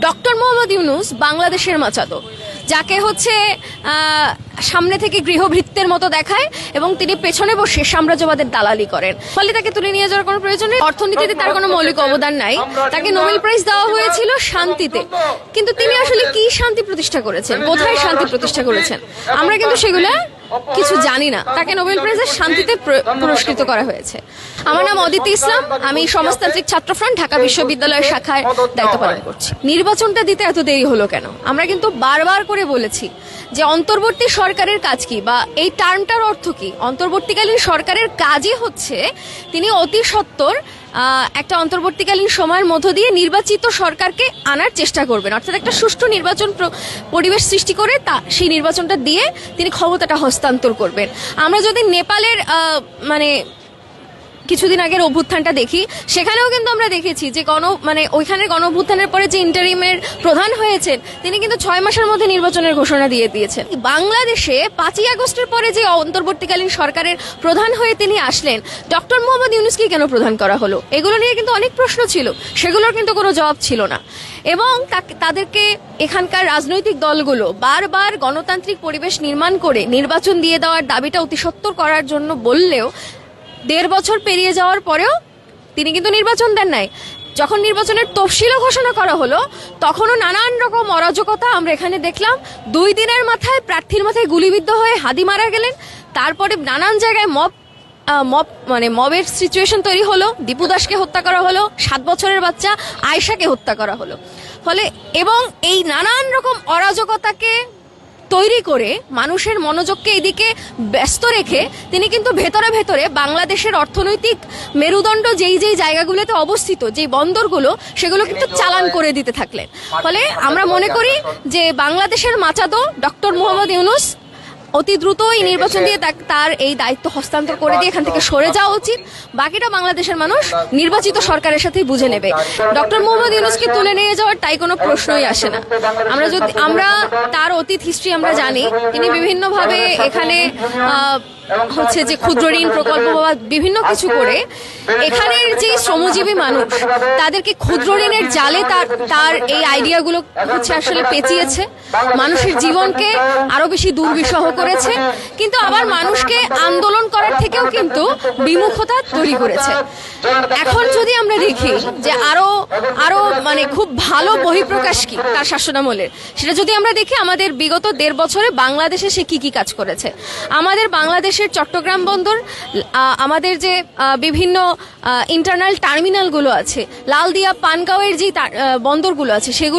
Doctor Mohammad Yunus বাংলাদেশের Machado, যাকে হচ্ছে সামনে থেকে গৃহভৃত্যের মতো দেখায় এবং তিনি পেছনে বসে সাম্রাজ্যবাদের দালালি করেন। ফলে তাকে তুলে নিয়ে যাওয়ার কোনো প্রয়োজন নেই। অর্থনীতিতে তার কোনো মৌলিক অবদান নাই। তাকে নোবেল প্রাইজ দেওয়া হয়েছিল শান্তিতে, কিন্তু তিনি আসলে কি শান্তি প্রতিষ্ঠা করেছেন, কোথায় শান্তি প্রতিষ্ঠা করেছেন আমরা কিন্তু সেগুলা কিছু জানি না। তাকে নোবেল প্রাইজের শান্তিতে পুরস্কৃত করা হয়েছে। আমার নাম অদিতি ইসলাম, আমি সমাজতান্ত্রিক ছাত্রফ্রন্ট ঢাকা বিশ্ববিদ্যালয়ের শাখায় দায়িত্ব পালন করছি। নির্বাচনটা দিতে এত দেরি হলো কেন? আমরা কিন্তু বারবার করে বলেছি যে অন্তর্বর্তী সরকারের কাজ কি, বা এই টার্মটার অর্থ কি। অন্তর্বর্তীকালীন সরকারের কাজই হচ্ছে তিনি অতি সত্বর একটা অন্তর্বর্তীকালীন সময়ের মধ্য দিয়ে নির্বাচিত সরকারকে আনার চেষ্টা করবেন, অর্থাৎ একটা সুষ্ঠু নির্বাচন পরিবেশ সৃষ্টি করে সেই নির্বাচনটা দিয়ে তিনি ক্ষমতাটা হস্তান্তর করবেন। আমরা যদি নেপালের কিছুদিন আগের অভ্যুত্থানটা দেখি, সেখানেও কিন্তু আমরা দেখেছি যে ওইখানের গণ অভ্যুত্থানের পরে যে ইন্টারিমের প্রধান হয়েছেন তিনি কিন্তু 6 মাসের মধ্যে নির্বাচনের ঘোষণা দিয়ে দিয়েছেন। বাংলাদেশে 5ই আগস্টের পরে যে অন্তর্বর্তীকালীন সরকারের প্রধান হয়ে তিনি আসলেন, ডক্টর মোহাম্মদ ইউনূসকে কেন প্রধান করা হলো? এগুলো নিয়ে কিন্তু অনেক প্রশ্ন ছিল, সেগুলোর কিন্তু কোনো জবাব ছিল না। এবং তাদেরকে এখানকার রাজনৈতিক দলগুলো বারবার গণতান্ত্রিক পরিবেশ নির্মাণ করে নির্বাচন দিয়ে দেওয়ার দাবিটা অতিসত্বর করার জন্য বললেও 1.5 বছর পেরিয়ে যাওয়ার পরেও তিনি কিন্তু নির্বাচন দেন নাই। যখন নির্বাচনের তফসিলও ঘোষণা করা হলো তখনও নানান রকম অরাজকতা আমরা এখানে দেখলাম। 2 দিনের মাথায় প্রার্থীর মাথায় গুলিবিদ্ধ হয়ে হাদি মারা গেলেন। তারপরে নানান জায়গায় মবের সিচুয়েশন তৈরি হলো। দীপু দাসকে হত্যা করা হলো, 7 বছরের বাচ্চা আয়েশাকে হত্যা করা হলো। ফলে এবং এই নানান রকম অরাজকতাকে তৈরি করে মানুষের মনোযোগকে এদিকে ব্যস্ত রেখে তিনি কিন্তু ভেতরে ভেতরে বাংলাদেশের অর্থনৈতিক মেরুদণ্ড যেই জায়গাগুলোতে অবস্থিত, যে বন্দরগুলো, সেগুলো কিন্তু চালান করে দিতে থাকলেন। ফলে আমরা মনে করি যে বাংলাদেশের মাচাতো ডক্টর মোহাম্মদ ইউনূস অতি দ্রুত এই নির্বাচন দিয়ে তার এই দায়িত্ব হস্তান্তর করে দিয়ে এখান থেকে সরে যাওয়া উচিত। বাকিটা বাংলাদেশের মানুষ নির্বাচিত সরকারের সাথেই বুঝে নেবে। ডক্টর মোহাম্মদ ইউনূসকে তুলে নিয়ে যাওয়ার তাই কোনো প্রশ্নই আসে না। আমরা তার অতীত হিস্ট্রি আমরা জানি। তিনি বিভিন্নভাবে এখানে হচ্ছে যে ক্ষুদ্র ঋণ প্রকল্প বা বিভিন্ন কিছু করে এখানের যে শ্রমজীবী মানুষ তাদেরকে ক্ষুদ্র ঋণের জালে তার এই আইডিয়াগুলো হচ্ছে আসলে পেঁচিয়েছে, মানুষের জীবনকে আরো বেশি দুর্বিষহ করেছে, কিন্তু আবার মানুষকে আন্দোলন করার থেকেও কিন্তু বিমুখতা তৈরি করেছে। এখন যদি আমরা দেখি যে আরো খুব ভালো বহিঃপ্রকাশ কি তার শাসনামলের, সেটা যদি আমরা দেখি আমাদের বিগত 1.5 বছরে বাংলাদেশে সে কি কাজ করেছে। আমাদের বাংলাদেশের চট্টগ্রাম বন্দর, আমাদের যে বিভিন্ন ইন্টারনাল টার্মিনালগুলো আছে, লালদিয়া পানগাঁওয়ের যে বন্দরগুলো আছে, সেগুলো